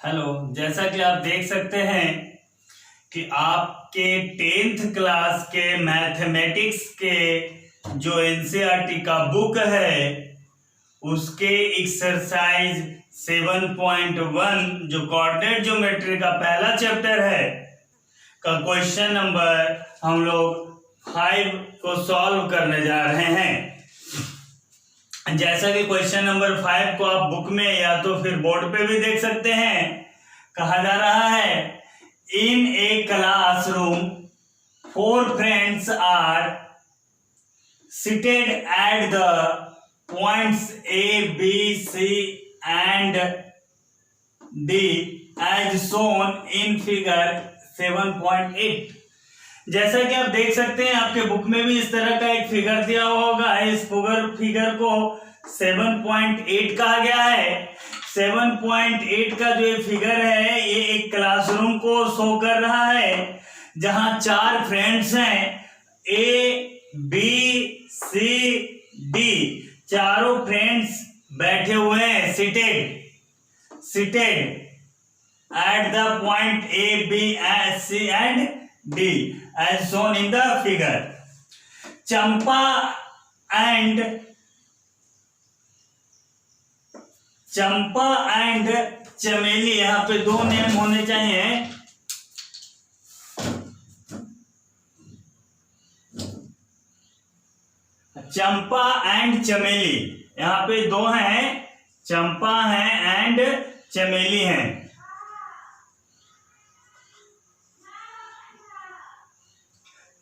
Hello, जैसा कि आप देख सकते हैं कि आपके 10th क्लास के मैथमेटिक्स के जो एनसीईआरटी का बुक है उसके एक्सरसाइज 7.1 जो कोऑर्डिनेट ज्योमेट्री का पहला चैप्टर है का क्वेश्चन नंबर हम लोग 5 को सॉल्व करने जा रहे हैं। जैसा कि क्वेश्चन नंबर 5 को आप बुक में या तो फिर बोर्ड पे भी देख सकते हैं। कहा जा रहा है in a classroom 4 friends are seated at the points A, B, C and D as shown in figure 7.8। जैसा कि आप देख सकते हैं आपके बुक में भी इस तरह का एक फिगर दिया होगा। इस फिगर को 7.8 कहा गया है। 7.8 का जो ये फिगर है ये एक क्लासरूम को शो कर रहा है जहां 4 फ्रेंड्स हैं ए, बी, सी, डी। चारों फ्रेंड्स बैठे हुए हैं seated at the point A, B, C and D as shown in the figure। Champa and Chameli, यहाँ पे 2 नेम होने चाहिए। चंपा एंड चमेली, यहाँ पे 2 हैं, चंपा है एंड चमेली हैं।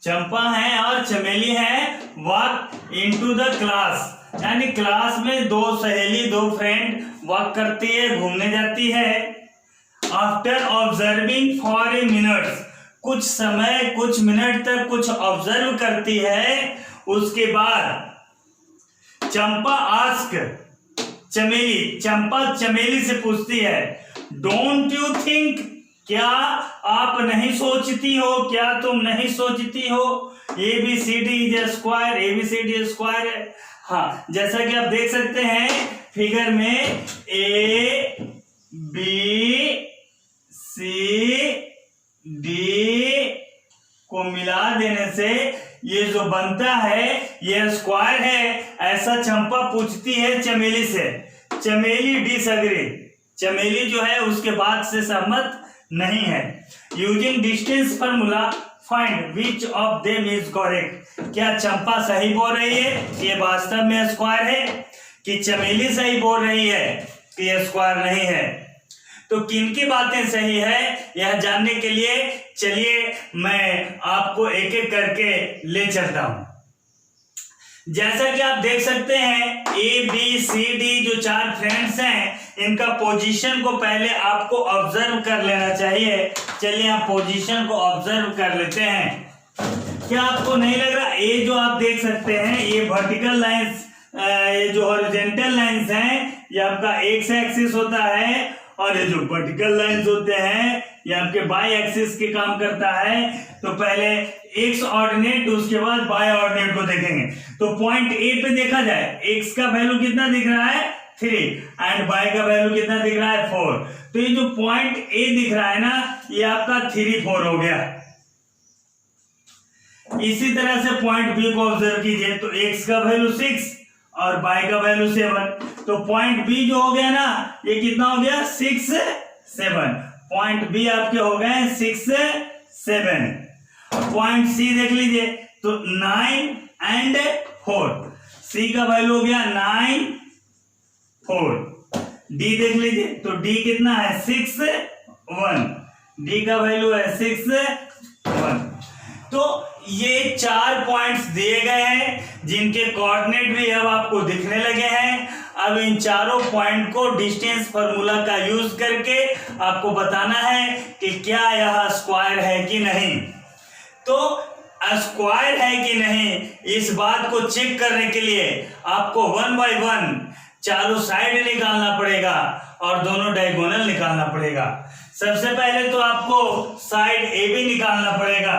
चंपा है और चमेली है। वॉक इनटू द क्लास, यानी क्लास में 2 सहेली 2 फ्रेंड वॉक करती है, घूमने जाती है। After observing for a minutes, कुछ समय कुछ मिनट तक कुछ ऑब्जर्व करती है। उसके बाद चंपा आस्क चंपा चमेली से पूछती है डोंट यू थिंक, क्या आप नहीं सोचती हो, क्या तुम नहीं सोचती हो ABCD is square, ABCD square है। हाँ, जैसा कि आप देख सकते हैं फिगर में A, B, C, D को मिला देने से ये जो बनता है ये स्क्वायर है, ऐसा चंपा पूछती है चमेली से। चमेली डिसएग्री, चमेली जो है उसके बात से सहमत नहीं है। Using distance formula find which of them is correct. क्या चंपा सही बोल रही है ये वास्तव में स्क्वायर है, कि चमेली सही बोल रही है कि ये स्क्वायर नहीं है? तो किनकी बातें सही है यह जानने के लिए चलिए मैं आपको एक एक करके ले चलता हूं। जैसा कि आप देख सकते हैं ए, बी, सी, डी जो 4 फ्रेंड्स हैं इनका पोजीशन को पहले आपको ऑब्जर्व कर लेना चाहिए। चलिए हम पोजीशन को ऑब्जर्व कर लेते हैं। क्या आपको नहीं लग रहा ए जो आप देख सकते हैं ये वर्टिकल लाइंस, ये जो हॉरिजॉन्टल लाइंस हैं ये आपका एक्स एक्सिस होता है, और ये जो वर्टिकल लाइंस होते हैं ये आपके बाई एक्सिस के काम करता है। तो पहले एक्स ऑर्डिनेट उसके बाद बाय ऑर्डिनेट को देखेंगे। तो पॉइंट ए पे देखा जाए एक्स का वैल्यू कितना दिख रहा है 3 एंड बाय का वैल्यू कितना दिख रहा है 4। तो ये जो पॉइंट ए दिख रहा है ना ये आपका 3, 4 हो गया। इसी तरह से पॉइंट बी को ऑब्जर्व कीजिए तो एक्स का वैल्यू 6 और बाय का वैल्यू 7। तो पॉइंट बी जो हो गया ना ये कितना हो गया 6, 7। पॉइंट बी आपके हो गए 6, 7। पॉइंट सी देख लीजिए तो 9 एंड 4, सी का वैल्यू हो गया 9, 4। डी देख लीजिए तो डी कितना है 6, 1। डी का वैल्यू है 6, 1। तो ये 4 पॉइंट्स दिए गए हैं जिनके कोऑर्डिनेट भी अब आपको दिखने लगे हैं। अब इन चारों पॉइंट को डिस्टेंस फार्मूला का यूज करके आपको बताना है कि क्या यह स्क्वायर है कि नहीं। तो स्क्वायर है कि नहीं इस बात को चेक करने के लिए आपको 1 बाय 1 चारों साइड निकालना पड़ेगा और दोनों डायगोनल निकालना पड़ेगा। सबसे पहले तो आपको साइड AB निकालना पड़ेगा।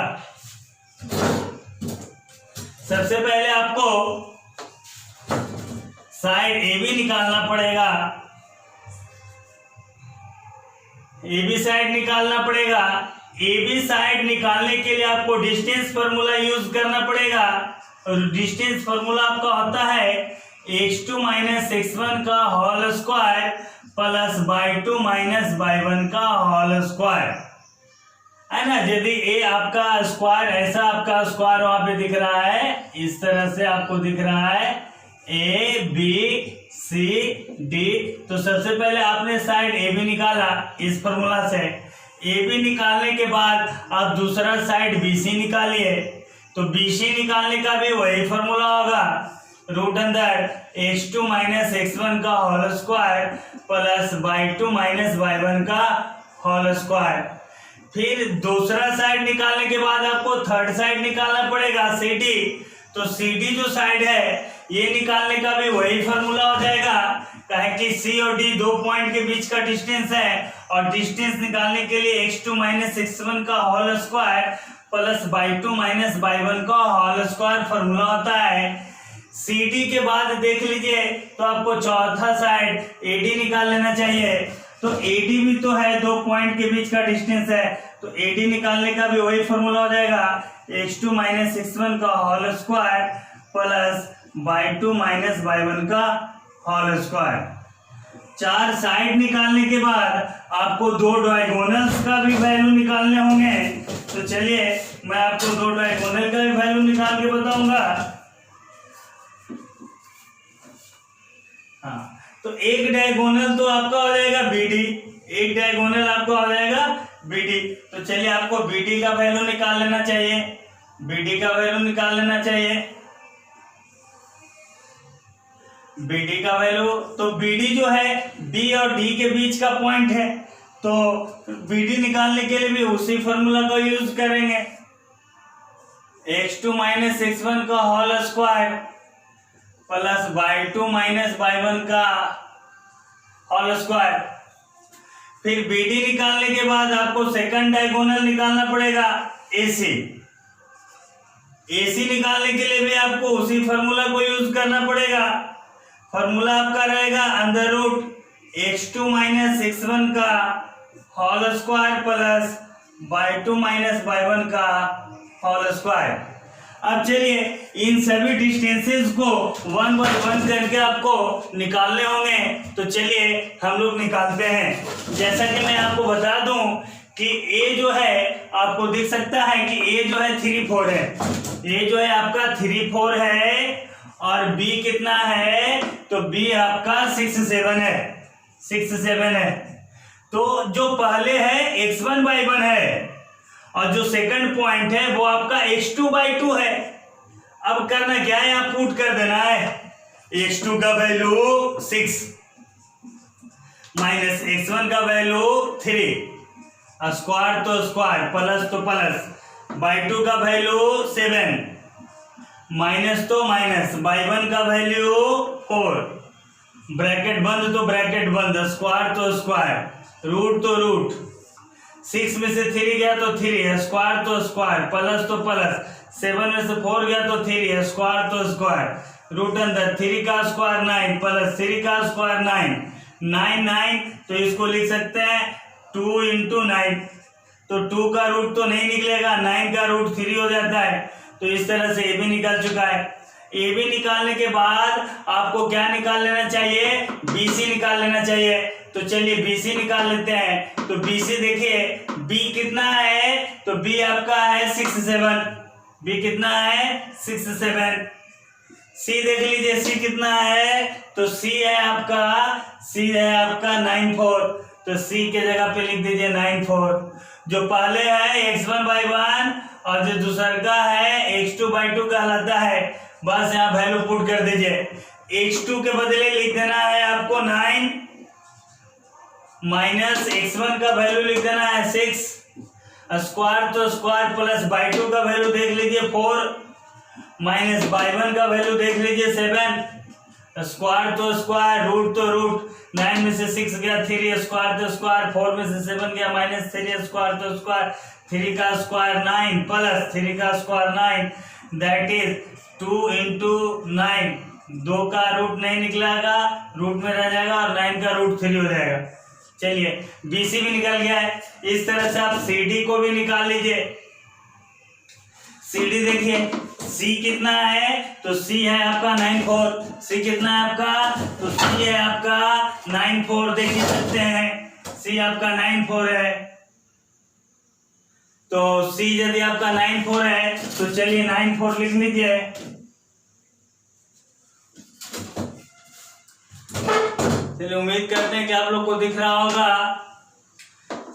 सबसे पहले आपको साइड AB निकालना पड़ेगा। ए बी साइड निकालना पड़ेगा। ए बी साइड निकालने के लिए आपको डिस्टेंस फार्मूला यूज करना पड़ेगा, और डिस्टेंस फार्मूला आपका होता है x2 माइनस x1 का whole square plus y2 minus y1 का होल स्क्वायर, है ना। यदि ए आपका स्क्वायर, ऐसा आपका स्क्वायर वहां पे दिख रहा है, इस तरह से आपको दिख रहा है ए बी सी डी, तो सबसे पहले आपने साइड ए बी निकाला इस फॉर्मूला से। ए बी निकालने के बाद आप दूसरा साइड बी सी निकालिए, तो बी सी निकालने का भी वही फॉर्मूला होगा, रूट अंदर x2 माइनस x1 का whole square plus y2 minus y1 का होल स्क्वायर। फिर दूसरा साइड निकालने के बाद आपको थर्ड साइड निकालना पड़ेगा CD, तो CD जो साइड है ये निकालने का भी वही फॉर्मूला हो जाएगा, कहे कि C और D दो पॉइंट के बीच का डिस्टेंस है, और डिस्टेंस निकालने के लिए x2 माइनस x1 का whole square plus y2 minus y1 का होल स्क्वायर फॉर्मूला होता है। CD के बाद देख लीजिए तो आपको चौथा साइड AD निकाल लेना चाहिए, तो AD भी तो है, दो पॉइंट के बीच का डिस्टेंस है, तो AD निकालने का भी वही फॉर्मूला हो जाएगा x2 माइनस x1 का whole square plus y2 minus y1 का होल स्क्वायर। चार साइड निकालने के बाद आपको दो डायगोनल्स का भी वैल्यू निकालने होंगे, तो चलिए मैं आपको दो डायगोनल का भी वैल्यू निकाल के बताऊंगा। हाँ, तो एक डायगोनल तो आपका हो जाएगा BD, एक डायगोनल आपका हो जाएगा BD, तो चलिए आपको BD का वैल्यू निकाल लेना चाहिए, BD का वैल्यू निकाल लेना चाहिए, BD का वैल्यू, तो BD जो है B और D के बीच का पॉइंट है, तो BD निकालने के लिए भी उसी फॉर्मूला का यूज करेंगे, x2 माइनस x1 का whole square plus y2 minus y1 का होल स्क्वायर। फिर BD निकालने के बाद आपको सेकंड डायगोनल निकालना पड़ेगा AC, AC निकालने के लिए भी आपको उसी फॉर्मूला को यूज करना पड़ेगा, फॉर्मूला आपका रहेगा under root x2 minus x1 का whole square plus y2 minus y1 का होल स्क्वायर। अब चलिए इन सभी डिस्टेंसेस को वन बाय वन करके आपको निकालने होंगे, तो चलिए हम लोग निकालते हैं। जैसा कि मैं आपको बता दूं कि A जो है आपको दिख सकता है कि A जो है 3 4 है, A जो है आपका 3 4 है, और B कितना है, तो B आपका 6 7 है, 6 7 है। तो जो पहले है x1/1 है, और जो सेकंड पॉइंट है वो आपका x2/2 है। अब करना क्या है, यहाँ पुट कर देना है x2 का वैल्यू 6 माइनस x1 का वैल्यू 3, स्क्वायर तो स्क्वायर, प्लस तो प्लस, y2 का वैल्यू 7 माइनस तो माइनस, y1 का वैल्यू 4, ब्रैकेट बंद तो ब्रैकेट बंद, स्क्वायर तो स्क्वायर, रूट तो रूट, 6 में से 3 गया तो 3 है, स्क्वायर तो स्क्वायर, प्लस तो प्लस, 7 में से 4 गया तो 3 है, स्क्वायर तो स्क्वायर, रूट अंदर, 3 का स्क्वायर 9 प्लस 3 का स्क्वायर 9, 9 9, तो इसको लिख सकते हैं 2 × 9, तो 2 का रूट तो नहीं निकलेगा, 9 का रूट 3 हो जाता है। तो इस तरह से ए बी निकल चुका है। ए बी निकालने के बाद आपको क्या निकाल लेना चाहिए, बी सी निकाल लेना चाहिए। तो चलिए बी सी निकाल लेते हैं। तो बी सी देखिए, बी कितना है, तो बी आपका है 6 7, बी कितना है 6 7। सी देख लीजिए, सी कितना है, तो सी है आपका 9 4, तो सी के जगह पे लिख दीजिए 9 4। जो पहले है x1/1 और जो दूसरा का है x2/2 कहलाता है। बस यहाँ वैल्यू पुट कर दीजिए। x2 के बदले लिख देना है आपको 9 माइनस x1 का वैल्यू लिख देना है 6, स्क्वायर तो स्क्वायर प्लस y2 का वैल्यू देख लीजिए 4 माइनस y1 का वैल्यू देख लीजिए 7, स्क्वायर तो स्क्वायर, रूट तो रूट, 9 में से 6 गया 3, स्क्वायर तो स्क्वायर, 4 में से 7 गया माइनस 3, स्क्वायर तो स्क्वायर, 3 का स्क्वायर 9 प्लस 3 का स्क्वायर 9, दैट इज 2 × 9। 2 का रूट नहीं निकलेगा, रूट में रह जाएगा और 9 का रूट 3 हो जाएगा। चलिए BC भी निकल गया है। इस तरह से आप CD को भी निकाल लीजिए। CD देखिए C कितना है, तो C है आपका 94। C कितना है आपका, तो C है आपका 94, देख ही सकते हैं C आपका 94 है। तो C यदि आपका 94 है तो चलिए 94 लिख लीजिए। चलिए उम्मीद करते हैं कि आप लोग को दिख रहा होगा।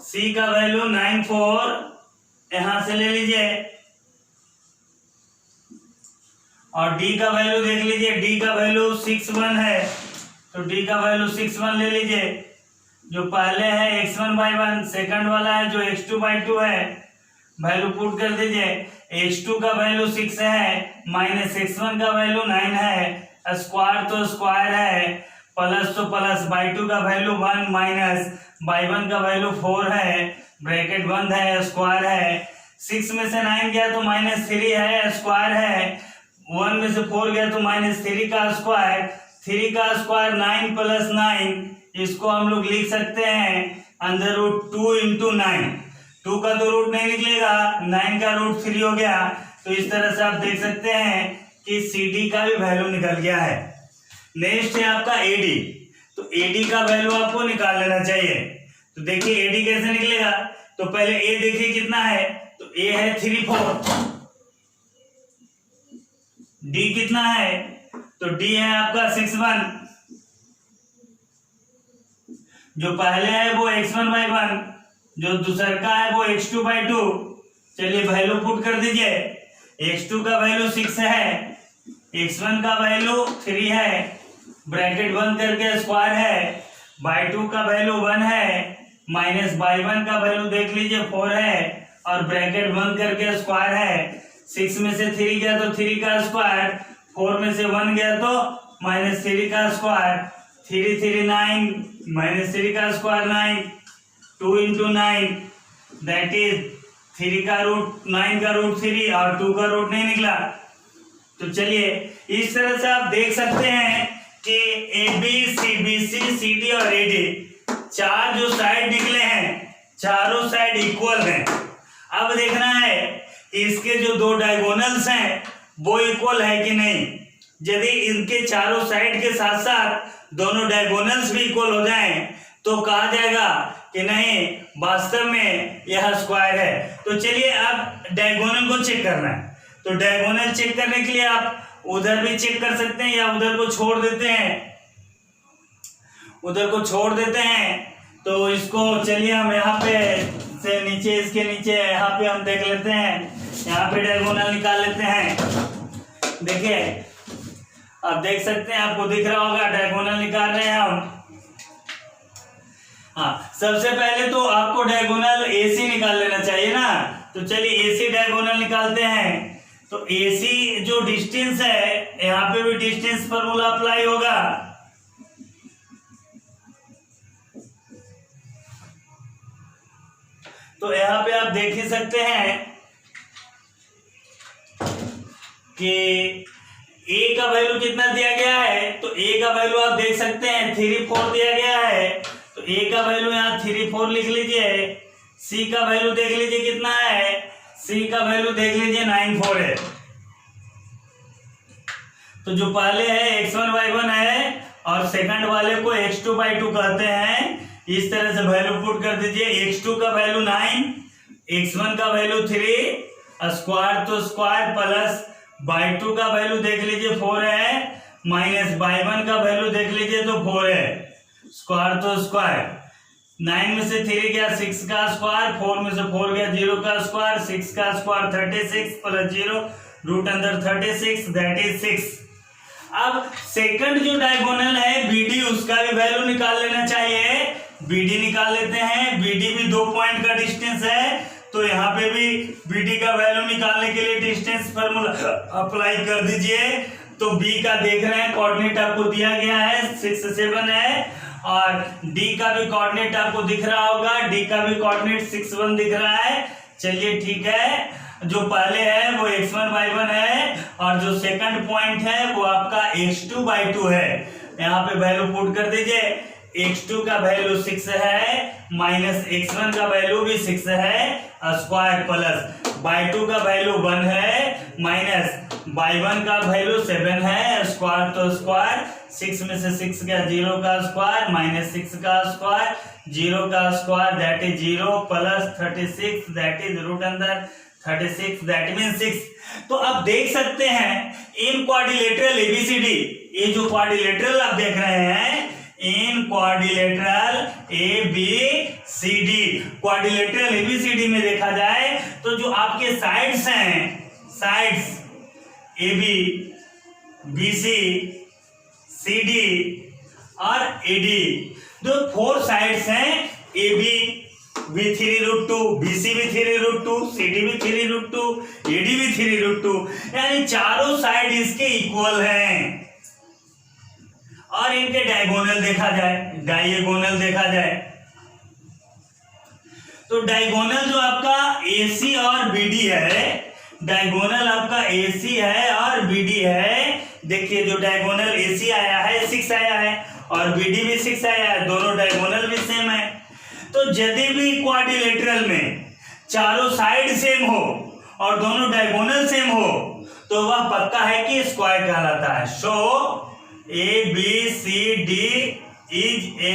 C का वैल्यू 94 यहां से ले लीजिए और D का वैल्यू देख लीजिए। D का वैल्यू 61 है, तो D का वैल्यू 61 ले लीजिए। जो पहले है x1/1, सेकंड वाला है जो x2/2 है, वैल्यू पुट कर दीजिए। x2 का वैल्यू 6 है, माइनस x1 का वैल्यू 9 है, स्क्वायर तो स्क्वायर है, प्लस तो प्लस, बाई2 का वैल्यू 1 माइनस बाई1 का वैल्यू 4 है, ब्रैकेट बंद है, स्क्वायर है। 6 में से 9 गया तो -3 है, स्क्वायर है। 1 में से 4 गया तो -3 का स्क्वायर, 3 का स्क्वायर 9 + 9, इसको हम लोग लिख सकते हैं अंडर रूट 2 × 9। 2 का तो रूट नहीं निकलेगा, 9 का रूट 3 हो गया। तो इस तरह से आप देख सकते हैं कि CD का भी वैल्यू निकल गया है। नेक्स्ट है आपका AD। तो AD का वैल्यू आपको निकाल लेना चाहिए। तो देखिए AD कैसे निकलेगा, तो पहले A देखिए कितना है, तो A है 34। D कितना है, तो D है आपका 61। जो पहले है वो x1/1, जो दूसर का है वो x2/2। चलिए वैल्यू पुट कर दीजिए। x2 का वैल्यू 6 है, x1 का वैल्यू 3 है, ब्रैकेट बंद करके स्क्वायर है, बाई2 का वैल्यू 1 है, माइनस बाई1 का वैल्यू देख लीजिए 4 है, और ब्रैकेट बंद करके स्क्वायर है। 6 में से 3 गया तो 3 का स्क्वायर, 4 में से 1 गया तो -3 का स्क्वायर, 3 3 9, -3 का स्क्वायर 9, 2 × 9 दैट इज 3 का रूट 9 का रूट 3 और 2 का रूट नहीं निकला। तो चलिए इस तरह से आप देख सकते हैं कि AB, CBC, CD और AD चार जो साइड निकले हैं, चारों साइड इक्वल हैं। अब देखना है इसके जो दो डायगोनल्स हैं वो इक्वल है कि नहीं। यदि इनके चारों साइड के साथ साथ दोनों डायगोनल्स भी इक्वल हो जाएं तो कहा जाएगा कि नहीं वास्तव में यह स्क्वायर है। तो चलिए अब डायगोनल को चेक करना है। तो डायगोनल चेक करने के लिए आप उधर भी चेक कर सकते हैं या उधर को छोड़ देते हैं, उधर को छोड़ देते हैं। तो इसको चलिए हम यहाँ पे से नीचे, इसके नीचे यहाँ पे हम देख लेते हैं, यहाँ पे डायगोनल निकाल लेते हैं। देखिए अब देख सकते हैं, आपको दिख रहा होगा डायगोनल निकाल रहे हैं हम। हाँ, सबसे पहले तो आपको डायगोनल AC निकाल लेना चाहिए ना। तो चलिए AC डायगोनल निकालते हैं। तो AC जो डिस्टेंस है, यहाँ पे भी डिस्टेंस फॉर्मूला अप्लाई होगा। तो यहाँ पे आप देख ही सकते हैं कि A का वैल्यू कितना दिया गया है। तो A का वैल्यू आप देख सकते हैं 3 4 दिया गया है। तो A का वैल्यू यहाँ 3 4 लिख लीजिए। C का वैल्यू देख लीजिए कितना है, C का वैल्यू देख लीजिए 9 4 है। तो जो पहले है x1/1 है और सेकंड वाले को x2/2 कहते हैं। इस तरह से वैल्यू पुट कर दीजिए। x2 का वैल्यू 9, x1 का वैल्यू 3, स्क्वायर तो स्क्वायर, प्लस बाई2 का वैल्यू देख लीजिए 4 है, माइनस बाई1 का वैल्यू देख लीजिए तो 4 है, स्क्वायर तो स्क्वायर। 9 में से 3 गया 6 का स्क्वायर, 4 में से 4 गया 0 का स्क्वायर, 6 का स्क्वायर 36 प्लस 0 रूट अंदर 36 दैट इज 6। अब सेकंड जो डायगोनल है BD, उसका भी वैल्यू निकाल लेना चाहिए। BD निकाल लेते हैं। BD भी 2 पॉइंट का डिस्टेंस है, तो यहाँ पे भी BD का वैल्यू निकालने के लिए डिस्टेंस फार्मूला अप्लाई कर दीजिए। तो B का देख रहे हैं कोऑर्डिनेट आपको दिया गया है 6 7 है, और D का भी कोऑर्डिनेट आपको दिख रहा होगा, D का भी कोऑर्डिनेट 6 1 दिख रहा है। चलिए ठीक है, जो पहले है वो x1/1 है और जो सेकंड पॉइंट है वो आपका x2/2 है। यहाँ पे वैल्यू पुट कर दीजिए। x2 का वैल्यू 6 है माइनस x1 का वैल्यू भी 6 है स्क्वायर प्लस y2 का वैल्यू 1 है माइनस y1 का वैल्यू 7 है स्क्वायर तो स्क्वायर 6 में से 6 का 0 का स्क्वायर माइनस 6 का स्क्वायर 0 का square that is 0 plus 36 that is root अंदर 36 दैट मीन 6। तो अब देख सकते हैं इन क्वाड्रिलेटरल एबीसीडी, ये जो क्वाड्रिलेटरल आप देख रहे हैं in quadrilateral ABCD, quadrilateral ABCD में देखा जाए तो जो आपके साइड्स हैं, साइड्स एबी बीसी सीडी और एडी, जो 4 साइड्स हैं एबी भी 3√2, BC भी 3√2, CD भी 3√2, AD भी 3√2, यानी चारों साइड इसके इक्वल हैं। और इनके डायगोनल देखा जाए, डायगोनल देखा जाए तो डायगोनल जो आपका AC और BD है, डायगोनल आपका AC है और BD है। देखिए जो डायगोनल AC आया है 6 आया है और BD भी 6 आया है, दोनों डायगोनल भी सेम है। तो यदि भी क्वाड्रिलेटरल में चारों साइड सेम हो और दोनों डायगोनल सेम हो तो वह पक्का है कि स्क्वायर कहलाता है। सो ABCD इज ए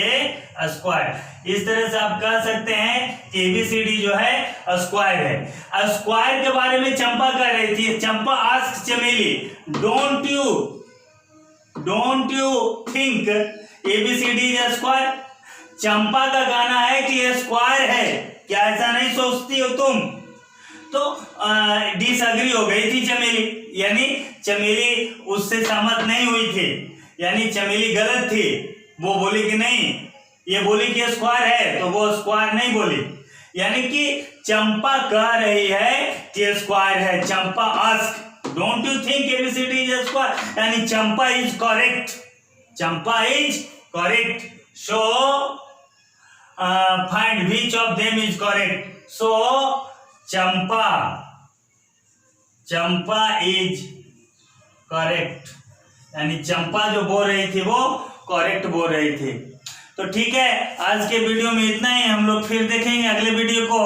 स्क्वायर। इस तरह से आप कह सकते हैं कि ABCD जो है स्क्वायर है। स्क्वायर के बारे में चंपा कह रही थी, Champa ask Chameli don't you think ABCD is square. Champa का गाना है कि ये स्क्वायर है, क्या ऐसा नहीं सोचती हो तुम? तो डिसएग्री हो गई थी चमेली, यानी चमेली उससे सहमत नहीं हुई थी, यानी चमेली गलत थी। वो बोली कि नहीं, ये बोली कि स्क्वायर है तो वो स्क्वायर नहीं बोली, यानी कि चंपा कह रही है कि स्क्वायर है। Champa ask don't you think ABCD is square, यानी Champa is correct, Champa is correct. So find which of them is correct. So Champa is correct, यानी चंपा जो बोल रही थी वो करेक्ट बोल रही थी। तो ठीक है, आज के वीडियो में इतना ही, हम लोग फिर देखेंगे अगले वीडियो को।